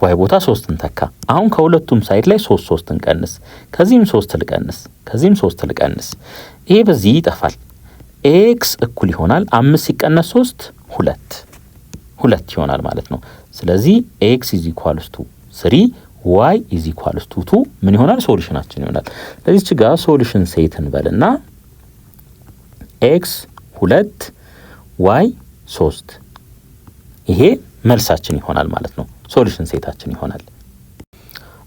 ዋይ ቦታ 3 እንተካ። አሁን ከሁለቱም ሳይድ ላይ 3 እንቀንስ። ከዚህም 3 ልቀንስ፣ ከዚህም 3 ልቀንስ። ይሄ በዚህ ይጠፋል። ኤክስ እኩል ይሆናል 5 ሲቀነስ 3 2 ይሆናል ማለት ነው። ስለዚህ ኤክስ ኢዝ ኢኳልስ ቱ 3 ዋይ ኢዝ ኢኳልስ ቱ 2 ምን ይሆናል? ሶሉሽናችን ይሆናል። ለዚህች ጋር ሶሉሽን ሴት እንበልና ኤክስ 2 ዋይ 3 ይሄ መልሳችን ይሆናል ማለት ነው። ሶሉሽን ሴታችን ይሆናል።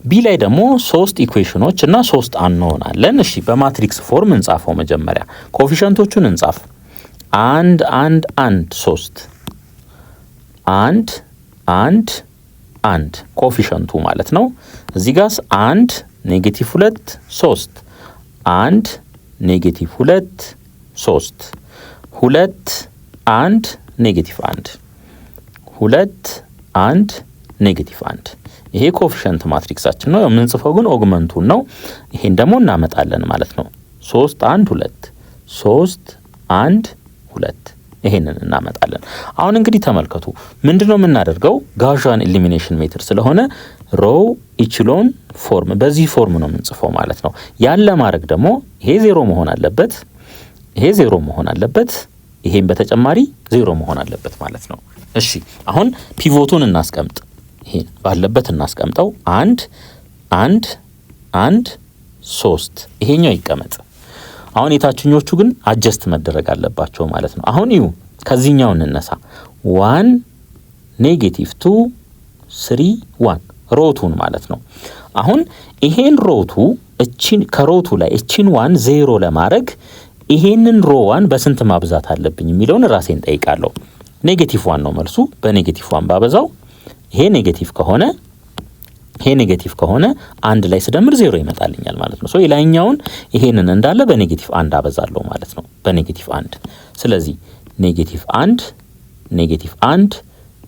ቢ ላይ ደግሞ 3 ኢኩዌሽኖች እና 3 አንኖን አለን። እሺ በማትሪክስ ፎርም እንጻፈው። መጀመሪያ ኮኤፊሸንቶቹን እንጻፍ። 1 1 1 3 1 1 1 ኮኤፊሸንቱ ማለት ነው። እዚህ ጋርስ 1 ኔጌቲቭ 2 3 1 ኔጌቲቭ 2 3 2 1 ኔጌቲቭ 1 2 1 ኔጌቲቭ 1 ይሄ ኮኤፊሸንት ማትሪክሳችን ነው። የምንጽፈው ግን ኦግመንቱን ነው። ይሄን ደግሞ እናመጣለን ማለት ነው። 3 1 2 3 1 2 ይሄንን እናመጣለን። አሁን እንግዲህ ተመልከቱ ምንድነው የምናደርገው? ጋውሲያን ኤሊሚኔሽን ሜትድ ስለሆነ ሮው ኢችሎን ፎርም በዚህ ፎርም ነው የምንጽፈው ማለት ነው። ያን ለማድረግ ደግሞ ይሄ 0 መሆን አለበት፣ ይሄ 0 መሆን አለበት፣ ይሄን በተጨማሪ 0 መሆን አለበት ማለት ነው። እሺ አሁን ፒቮቱን እናስቀምጥ። ይሄ ባለበት እናስቀምጠው። 1 1 1 3 ይሄኛው ይቀመጥ። አሁን የታችኞቹ ግን አጀስት መደረግ አለባቸው ማለት ነው። አሁን ከዚህኛው እንነሳ። 1 ኔጌቲቭ 2 3 1 ሮቱን ማለት ነው። አሁን ይሄን ሮቱ እቺን ከሮቱ ላይ እቺን 1 0 ለማድረግ ይሄንን ሮ 1 በስንት ማብዛት አለብኝ የሚለውን ራሴን ጠይቃለሁ። ኔጌቲቭ 1 ነው መልሱ። በኔጌቲቭ 1 ባበዛው ይሄ ኔጌቲቭ ከሆነ አንድ ላይ ስደምር 0 ይመጣልኛል ማለት ነው። ሶ የላይኛውን ይሄንን እንዳለ በኔጌቲቭ 1 አበዛለሁ ማለት ነው። በኔጌቲቭ 1 ስለዚህ ኔጌቲቭ 1 ኔጌቲቭ 1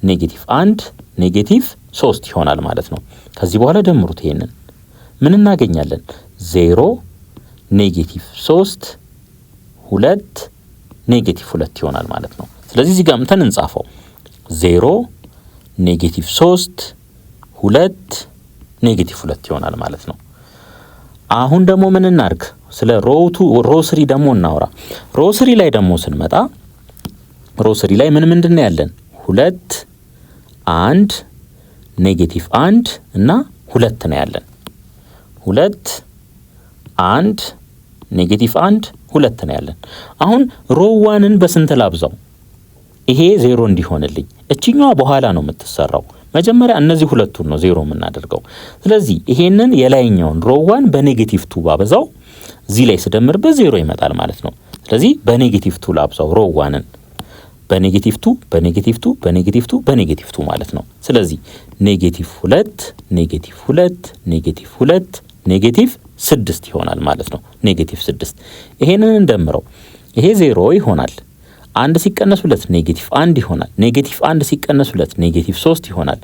ኔጌቲቭ 1 ኔጌቲቭ 3 ይሆናል ማለት ነው። ከዚህ በኋላ ደምሩት ይሄንን ምን እናገኛለን? 0 ኔጌቲቭ 3 2 ኔጌቲቭ 2 ይሆናል ማለት ነው። ስለዚህ እዚህ ጋር ምተን እንጻፈው 0 ኔጌቲቭ 3 2 ኔጌቲቭ 2 ይሆናል ማለት ነው። አሁን ደግሞ ምን እናርግ? ስለ ሮ 3 ደግሞ እናውራ። ሮ 3 ላይ ደግሞ ስንመጣ ሮ 3 ላይ ምን ምንድነው ያለን? 2 1 ኔጌቲቭ 1 እና 2 ነው ያለን። 2 1 ኔጌቲቭ 1 2 ነው ያለን። አሁን ሮ 1ን በስንት ላብዛው? ይሄ 0 እንዲሆንልኝ እቺኛዋ በኋላ ነው የምትሰራው። መጀመሪያ እነዚህ ሁለቱን ነው 0 የምናደርገው። ስለዚህ ይሄንን የላይኛውን ሮ 1 በኔጌቲቭ 2 ባበዛው እዚህ ላይ ስደምርበት 0 ይመጣል ማለት ነው። ስለዚህ በኔጌቲቭ 2 ላብዛው ሮ 1ን በኔጌቲቭ 2 በኔጌቲቭ 2 በኔጌቲቭ 2 በኔጌቲቭ 2 ማለት ነው። ስለዚህ ኔጌቲቭ 2 ኔጌቲቭ 2 ኔጌቲቭ 2 ኔጌቲቭ 6 ይሆናል ማለት ነው። ኔጌቲቭ 6 ይሄንን እንደምረው ይሄ 0 ይሆናል። 1 ሲቀነስ 2 ኔጌቲቭ 1 ይሆናል። ኔጌቲቭ 1 ሲቀነስ 2 ኔጌቲቭ 3 ይሆናል።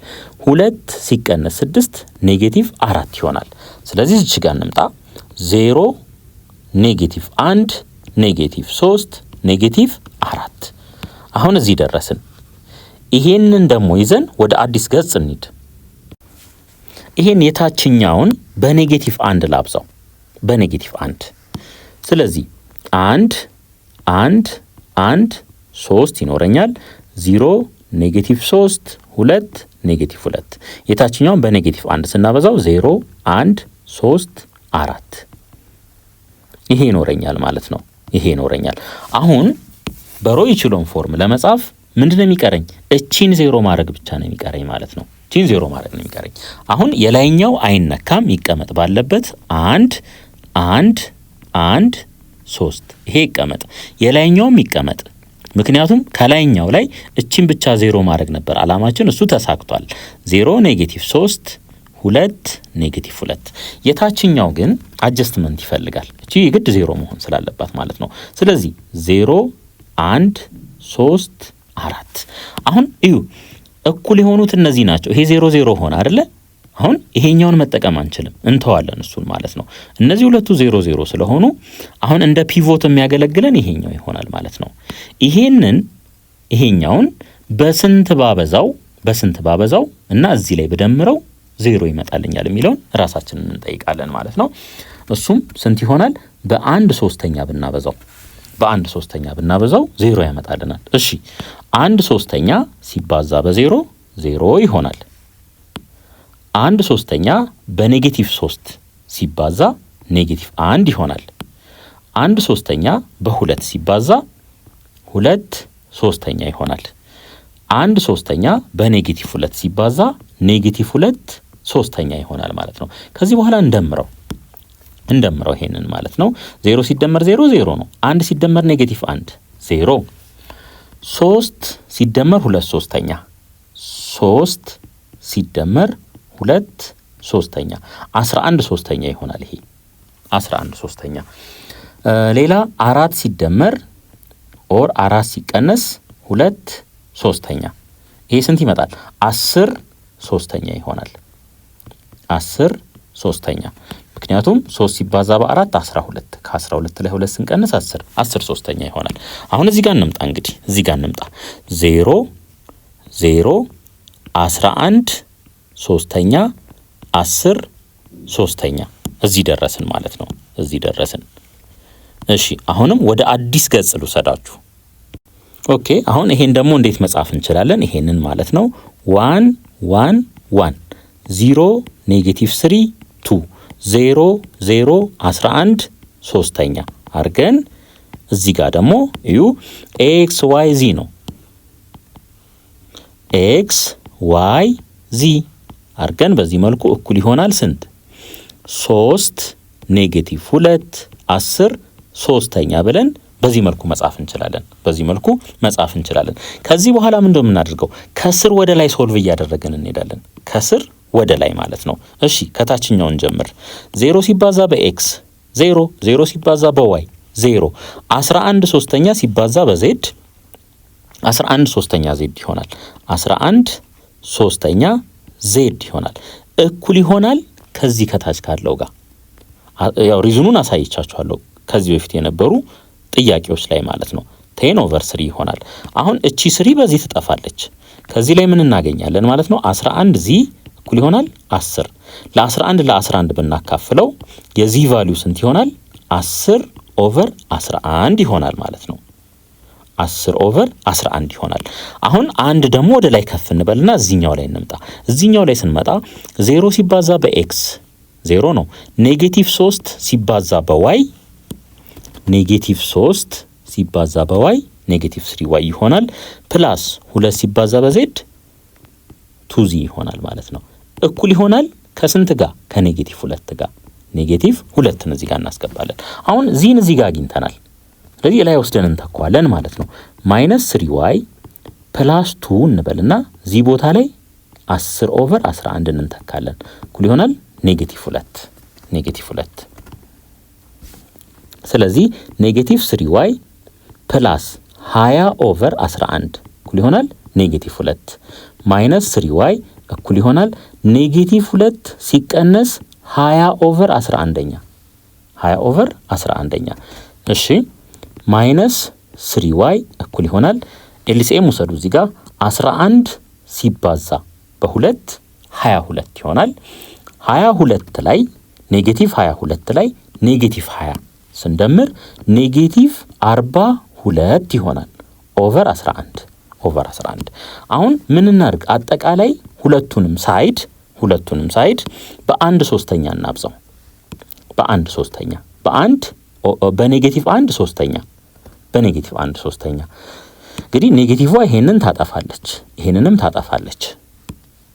2 ሲቀነስ 6 ኔጌቲቭ 4 ይሆናል። ስለዚህ እዚህ ጋር እንምጣ 0 ኔጌቲቭ 1 ኔጌቲቭ 3 ኔጌቲቭ 4 አሁን እዚህ ደረስን። ይሄንን ደግሞ ይዘን ወደ አዲስ ገጽ እንሂድ። ይሄን የታችኛውን በኔጌቲቭ 1 ላብዛው በኔጌቲቭ 1 ስለዚህ 1 1 1 3 ይኖረኛል። 0 ኔጌቲቭ 3 2 ኔጌቲቭ 2 የታችኛውን በኔጌቲቭ 1 ስናበዛው 0 1 3 4 ይሄ ይኖረኛል ማለት ነው። ይሄ ይኖረኛል። አሁን በሮ ኢችሎን ፎርም ለመጻፍ ምንድነው የሚቀረኝ? እቺን 0 ማድረግ ብቻ ነው የሚቀረኝ ማለት ነው። እቺን 0 ማድረግ ነው የሚቀረኝ። አሁን የላይኛው አይነካም፣ ይቀመጥ ባለበት 1 1 1 3 ይሄ ይቀመጥ፣ የላይኛውም ይቀመጥ። ምክንያቱም ከላይኛው ላይ እቺን ብቻ 0 ማድረግ ነበር አላማችን፣ እሱ ተሳክቷል። 0 ኔጌቲቭ 3 2 ኔጌቲቭ 2 የታችኛው ግን አጀስትመንት ይፈልጋል። እቺ የግድ 0 መሆን ስላለባት ማለት ነው። ስለዚህ 0 1 3 4 አሁን እዩ እኩል የሆኑት እነዚህ ናቸው። ይሄ 0 0 ሆነ አይደለ? አሁን ይሄኛውን መጠቀም አንችልም፣ እንተዋለን እሱን ማለት ነው። እነዚህ ሁለቱ 0 0 ስለሆኑ አሁን እንደ ፒቮት የሚያገለግለን ይሄኛው ይሆናል ማለት ነው። ይሄኛውን በስንት ባበዛው እና እዚህ ላይ በደምረው 0 ይመጣልኛል የሚለውን ራሳችንን እንጠይቃለን ማለት ነው። እሱም ስንት ይሆናል? በ1/3 ብናበዛው በ1/3 ብናበዛው 0 ያመጣልናል። እሺ 1/3 ሲባዛ በ0 0 ይሆናል። 1/3 በኔጌቲቭ 3 ሲባዛ ኔጌቲቭ 1 ይሆናል። 1/3 በ2 ሲባዛ 2/3 ይሆናል። 1/3 በኔጌቲቭ 2 ሲባዛ ኔጌቲቭ 2/3 ይሆናል ማለት ነው። ከዚህ በኋላ እንደምረው ይሄንን ማለት ነው። 0 ሲደመር 0 0 ነው። 1 ሲደመር ኔጌቲቭ 1 0 3 ሲደመር 2/3 3 ሲደመር 2/3 11/3 ይሆናል። ይሄ 11/3 ሌላ 4 ሲደመር ኦር 4 ሲቀነስ 2/3 ይሄ ስንት ይመጣል? 10/3 ይሆናል። 10/3 ምክንያቱም 3 ሲባዛ በ4 12 ከ12 ላይ 2 ስንቀንስ 10/3 ይሆናል። አሁን እዚህ ጋር እንምጣ። እንግዲህ እዚህ ጋር እንምጣ 0 0 11/3 10/3 እዚህ ደረስን ማለት ነው። እዚህ ደረስን። እሺ አሁንም ወደ አዲስ ገጽ ልውሰዳችሁ። ኦኬ አሁን ይሄን ደግሞ እንዴት መጻፍ እንችላለን? ይሄንን ማለት ነው 1 1 1 0 ኔጌቲቭ 3 2 0 0 11/3 አርገን እዚህ ጋር ደግሞ እዩ ኤክስ ዋይ ዚ ነው። ኤክስ ዋይ ዚ አርገን በዚህ መልኩ እኩል ይሆናል ስንት? 3 ኔጌቲቭ 2 10/3 ብለን በዚህ መልኩ መጻፍ እንችላለን። ከዚህ በኋላ ምን እንደምናደርገው ከስር ወደ ላይ ሶልቭ እያደረግን እንሄዳለን። ከስር ወደ ላይ ማለት ነው። እሺ ከታችኛውን ጀምር። 0 ሲባዛ በኤክስ 0 0 ሲባዛ በዋይ 0 11/3 ሲባዛ በዜድ 11 ሶስተኛ ዜድ ይሆናል። 11 ሶስተኛ ዜድ ይሆናል። እኩል ይሆናል ከዚህ ከታች ካለው ጋር ያው ሪዝኑን አሳይቻችኋለሁ ከዚህ በፊት የነበሩ ጥያቄዎች ላይ ማለት ነው። 10/3 ይሆናል። አሁን እቺ 3 በዚህ ትጠፋለች። ከዚህ ላይ ምን እናገኛለን ማለት ነው? 11 ዚ እኩል ይሆናል 10 ለ11 ለ11 ብናካፍለው የዚህ ቫልዩ ስንት ይሆናል? 10/11 ይሆናል ማለት ነው። 10/11 ይሆናል። አሁን አንድ ደግሞ ወደ ላይ ከፍ እንበልና እዚህኛው ላይ እንምጣ። እዚህኛው ላይ ስንመጣ 0 ሲባዛ በኤክስ 0 ነው። -3 ሲባዛ በዋይ -3 ሲባዛ በዋይ -3y ይሆናል። ፕላስ 2 ሲባዛ በዜድ 2z ይሆናል ማለት ነው። እኩል ይሆናል ከስንት ጋር? ከ-2 ጋር። -2 እዚህ ጋር እናስገባለን። አሁን ዚን እዚህ ጋር አግኝተናል። ስለዚህ ላይ ወስደን እንተካዋለን ማለት ነው። -3y ፕላስ 2 እንበልና ዚ ቦታ ላይ 10/11 እንተካለን። እኩል ይሆናል -2 ስለዚህ -3y ፕላስ 20/11 እኩል ይሆናል -2 ማይነስ 3y እኩል ይሆናል -2 ሲቀነስ 20/11 20/11 እሺ ማይነስ 3y እኩል ይሆናል ኤልሲኤም ውሰዱ እዚህ ጋር 11 ሲባዛ በ2 22 ይሆናል። 22 ላይ -22 ላይ -20 ስንደምር -42 ይሆናል ኦቨር 11 አሁን ምን እናድርግ? አጠቃላይ ሁለቱንም ሳይድ በ1 ሶስተኛ እናብዛው። በ1 ሶስተኛ በ-1 ሶስተኛ በ-1 ሶስተኛ እንግዲህ ኔጌቲቭ ይሄንን ታጠፋለች፣ ይሄንንም ታጠፋለች።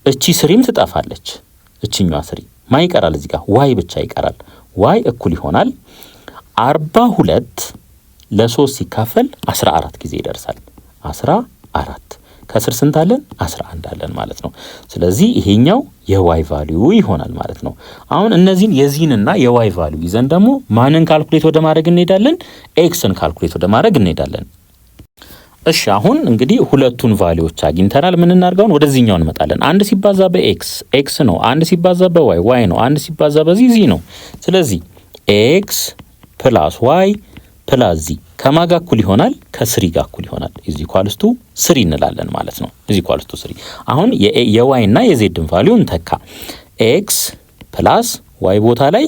እቺ 3ም ትጠፋለች። እቺኛዋ 3 ማን ይቀራል? እዚህ ጋር ዋይ ብቻ ይቀራል። ዋይ እኩል ይሆናል 42 ለ3 ሲካፈል 14 ጊዜ ይደርሳል። 14 ከስር ስንት አለን? 11 አለን ማለት ነው። ስለዚህ ይሄኛው የዋይ ቫልዩ ይሆናል ማለት ነው። አሁን እነዚህን የዚህንና የዋይ ቫልዩ ይዘን ደግሞ ማንን ካልኩሌት ወደ ማድረግ እንሄዳለን? ኤክስን ካልኩሌት ወደ ማድረግ እንሄዳለን። እሺ አሁን እንግዲህ ሁለቱን ቫልዩዎች አግኝተናል። ምን እናርጋውን? ወደዚህኛው እንመጣለን። 1 ሲባዛ በኤክስ ኤክስ ነው። 1 ሲባዛ በዋይ ዋይ ነው። 1 ሲባዛ በዚህ ዚ ነው። ስለዚህ ኤክስ ፕላስ ዋይ ፕላስ ዚ ከማጋ እኩል ይሆናል? ከ3 ጋር እኩል ይሆናል። ኢዝ ኢኳልስ ቱ 3 እንላለን ማለት ነው። ኢዝ ኢኳልስ ቱ 3 አሁን የዋይ እና የዜድን ቫልዩ እንተካ። ኤክስ ፕላስ ዋይ ቦታ ላይ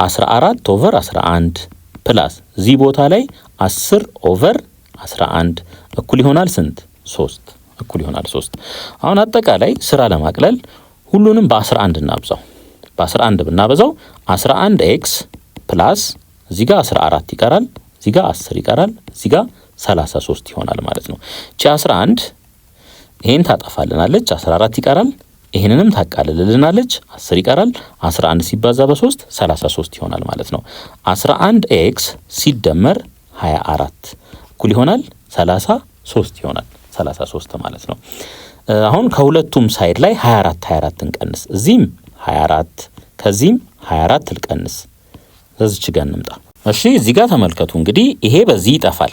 14/11 ፕላስ ዚ ቦታ ላይ 10/11 እኩል ይሆናል ስንት? 3 እኩል ይሆናል 3። አሁን አጠቃላይ ስራ ለማቅለል ሁሉንም በ11 እናብዛው። በ11 ብናበዛው 11x ፕላስ እዚህ ጋር 14 ይቀራል፣ እዚህ ጋር 10 ይቀራል፣ እዚህ ጋር 33 ይሆናል ማለት ነው። እቺ 11 ይሄን ታጠፋልናለች፣ 14 ይቀራል፣ ይሄንንም ታቃልልልናለች፣ 10 ይቀራል። 11 ሲባዛ በ3 33 ይሆናል ማለት ነው። 11x ሲደመር 24 እኩል ይሆናል 33 ይሆናል 33 ማለት ነው። አሁን ከሁለቱም ሳይድ ላይ 24 እንቀንስ። እዚህም 24 ከዚህም 24 ልቀንስ። እዚች ጋር እንምጣ። እሺ እዚህ ጋር ተመልከቱ እንግዲህ ይሄ በዚህ ይጠፋል።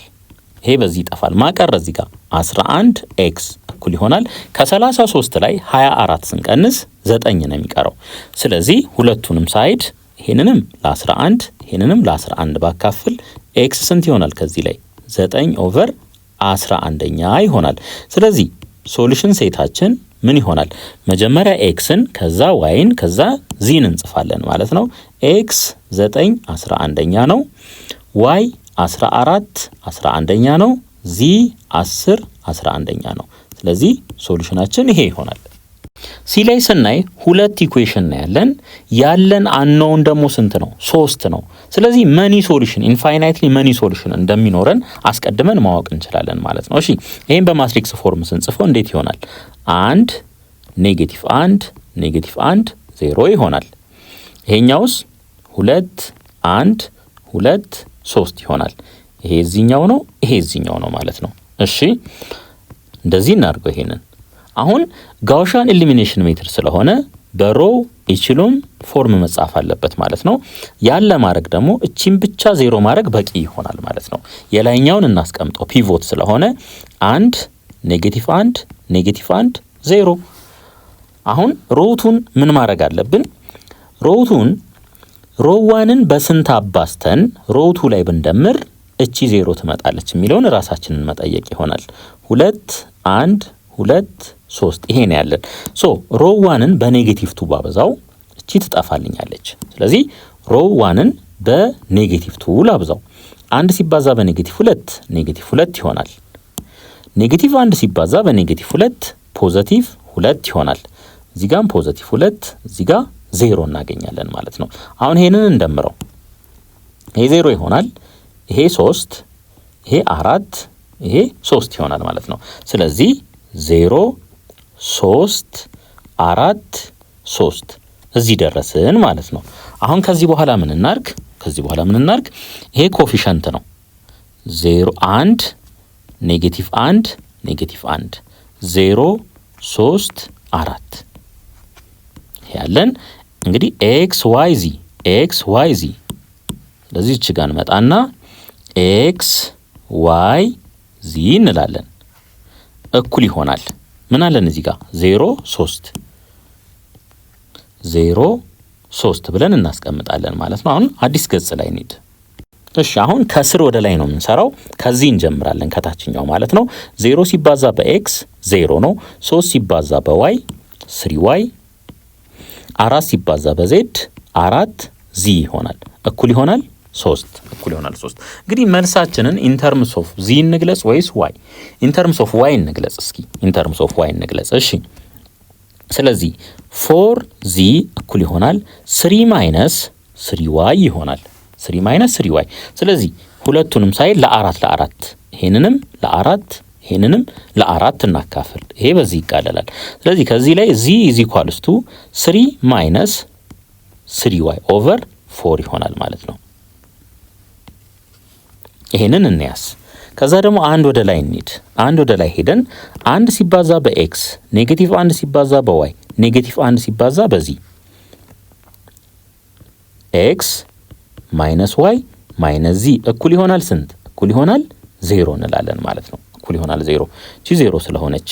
ማቀረ እዚህ ጋር 11x እኩል ይሆናል ከ33 ላይ 24 ስንቀንስ 9 ነው የሚቀረው። ስለዚህ ሁለቱንም ሳይድ ይሄንንም ለ11 ይሄንንም ለ11 ባካፍል ኤክስ ስንት ይሆናል? ከዚህ ላይ 9/11 ይሆናል። ስለዚህ ሶሉሽን ሴታችን ምን ይሆናል? መጀመሪያ ኤክስን ከዛ ዋይን ከዛ ዚን እንጽፋለን ማለት ነው። ኤክስ 9/11 ነው። ዋይ 14/11 ነው። ዚ 10/11 ነው። ስለዚህ ሶሉሽናችን ይሄ ይሆናል። ሲ ላይ ስናይ ሁለት ኢኩዌሽን ያለን አንኖውን ደግሞ ስንት ነው? 3 ነው። ስለዚህ መኒ ሶሉሽን ኢንፋይናይትሊ መኒ ሶሉሽን እንደሚኖረን አስቀድመን ማወቅ እንችላለን ማለት ነው። እሺ ይሄን በማትሪክስ ፎርም ስንጽፈው እንዴት ይሆናል? 1 -1 -1 0 ይሆናል። ይሄኛውስ 2 1 2 3 ይሆናል። ይሄ እዚህኛው ነው፣ ይሄ እዚህኛው ነው ማለት ነው። እሺ እንደዚህ እናድርገው። ይሄንን አሁን ጋውሻን ኤሊሚኔሽን ሜትር ስለሆነ በሮ ኢችሉም ፎርም መጻፍ አለበት ማለት ነው። ያን ለማድረግ ደግሞ እቺን ብቻ 0 ማድረግ በቂ ይሆናል ማለት ነው። የላይኛውን እናስቀምጠው ፒቮት ስለሆነ 1 -1 -1 0። አሁን ሮቱን ምን ማድረግ አለብን? ሮቱን ሮዋንን በስንት አባስተን ሮቱ ላይ ብንደምር እቺ 0 ትመጣለች የሚለውን ራሳችንን መጠየቅ ይሆናል። 2 1 2 3 ይሄ ነው ያለን። ሮዋንን በኔጌቲቭ 2 ባበዛው እቺ ትጠፋልኛለች። ስለዚህ ሮዋንን በኔጌቲቭ 2 ላብዛው። 1 ሲባዛ በኔጌቲቭ 2 ኔጌቲቭ 2 ይሆናል። ኔጌቲቭ 1 ሲባዛ በኔጌቲቭ 2 ፖዚቲቭ 2 ይሆናል። እዚህ ጋር ፖዚቲቭ 2 እዚህ ጋር 0 እናገኛለን ማለት ነው። አሁን ይሄንን እንደምረው። ይሄ 0 ይሆናል። ይሄ 3 ይሄ 4 ይሄ 3 ይሆናል ማለት ነው። ስለዚህ 0 3 4 3 እዚህ ደረስን ማለት ነው። አሁን ከዚህ በኋላ ምን እናርግ? ይሄ ኮፊሸንት ነው። 0 1 -1 -1 0 3 4 ያለን እንግዲህ ኤክስ ዋይ ዚ ስለዚህ እቺ ጋር እንመጣና ኤክስ ዋይ ዚ እንላለን። እኩል ይሆናል ምን አለን እዚህ ጋር 0 3 0 3 ብለን እናስቀምጣለን ማለት ነው። አሁን አዲስ ገጽ ላይ እንሂድ። እሺ አሁን ከስር ወደ ላይ ነው የምንሰራው። ከዚህ እንጀምራለን ከታችኛው ማለት ነው። 0 ሲባዛ በኤክስ 0 ነው። 3 ሲባዛ በዋይ 3y 4 ሲባዛ በዜድ 4 ዚ ይሆናል። እኩል ይሆናል 3 እኩል ይሆናል 3። እንግዲህ መልሳችንን ኢን ተርምስ ኦፍ ዚ እንግለጽ ወይስ ዋይ? ኢን ተርምስ ኦፍ ዋይ እንግለጽ እስኪ። ኢን ተርምስ ኦፍ ዋይ እንግለጽ። እሺ ስለዚህ 4 ዚ እኩል ይሆናል 3 ማይነስ 3y ይሆናል። 3 ማይነስ 3y። ስለዚህ ሁለቱንም ሳይድ ለ4 ይሄንንም ለ4 ይሄንንም ለ4 እናካፍል። ይሄ በዚህ ይቃለላል። ስለዚህ ከዚህ ላይ ዚ ኢዝ ኢኳልስ ቱ 3 ማይነስ 3y ኦቨር 4 ይሆናል ማለት ነው። ይሄንን እንያስ። ከዛ ደግሞ አንድ ወደ ላይ እንሂድ። አንድ ወደ ላይ ሄደን 1 ሲባዛ በኤክስ ኔጌቲቭ 1 ሲባዛ በዋይ ኔጌቲቭ 1 ሲባዛ በዚ ኤክስ ማይነስ ዋይ ማይነስ ዚ እኩል ይሆናል ስንት? እኩል ይሆናል 0 እንላለን ማለት ነው። እኩል ይሆናል 0 እቺ 0 ስለሆነች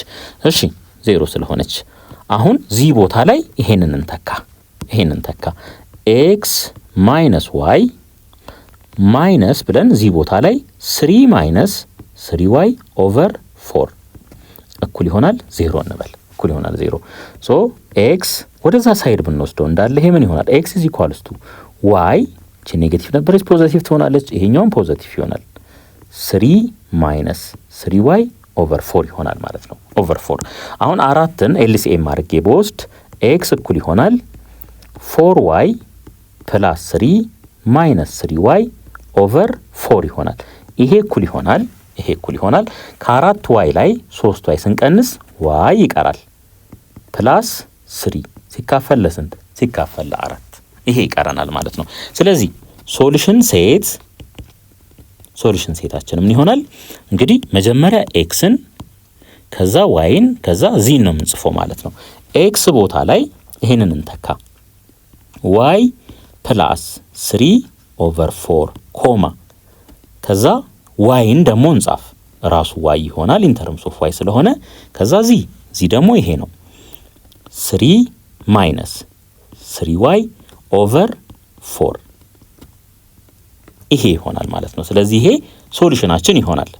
እሺ 0 ስለሆነች አሁን ዚ ቦታ ላይ ይሄንን እንተካ ኤክስ ማይነስ ዋይ ማይነስ ብለን ዚ ቦታ ላይ 3 ማይነስ 3y ኦቨር 4 እኩል ይሆናል 0 እንበል። እኩል ይሆናል 0 ሶ ኤክስ ወደዛ ሳይድ ብንወስደው እንዳለ ይሄ ምን ይሆናል? ኤክስ ኢዝ ኢኳልስ ቱ ዋይ እቺ ኔጌቲቭ ነበረች ፖዚቲቭ ትሆናለች። ይሄኛውም ፖዚቲቭ ይሆናል 3 ማይነስ 3y ኦቨር 4 ይሆናል ማለት ነው። ኦቨር 4 አሁን አራትን ኤልሲኤም አድርጌ በወስድ ኤክስ እኩል ይሆናል 4y ፕላስ 3 ማይነስ 3y ኦቨር 4 ይሆናል። ይሄ እኩል ይሆናል ከ4 y ላይ 3 y ስንቀንስ y ይቀራል ፕላስ 3 ሲካፈል ለስንት? ሲካፈል ለ4 ይሄ ይቀራናል ማለት ነው። ስለዚህ ሶሉሽን ሴታችን ምን ይሆናል? እንግዲህ መጀመሪያ ኤክስን ከዛ ዋይን ከዛ ዚን ነው የምንጽፈው ማለት ነው። ኤክስ ቦታ ላይ ይሄንን እንተካ ዋይ ፕላስ 3 ኦቨር 4 ኮማ ከዛ ዋይን ደግሞ እንጻፍ ራሱ ዋይ ይሆናል ኢን ተርምስ ኦፍ ዋይ ስለሆነ ከዛ ዚ ደግሞ ይሄ ነው 3 ማይነስ 3y ኦቨር 4 ይሄ ይሆናል ማለት ነው። ስለዚህ ይሄ ሶሉሽናችን ይሆናል።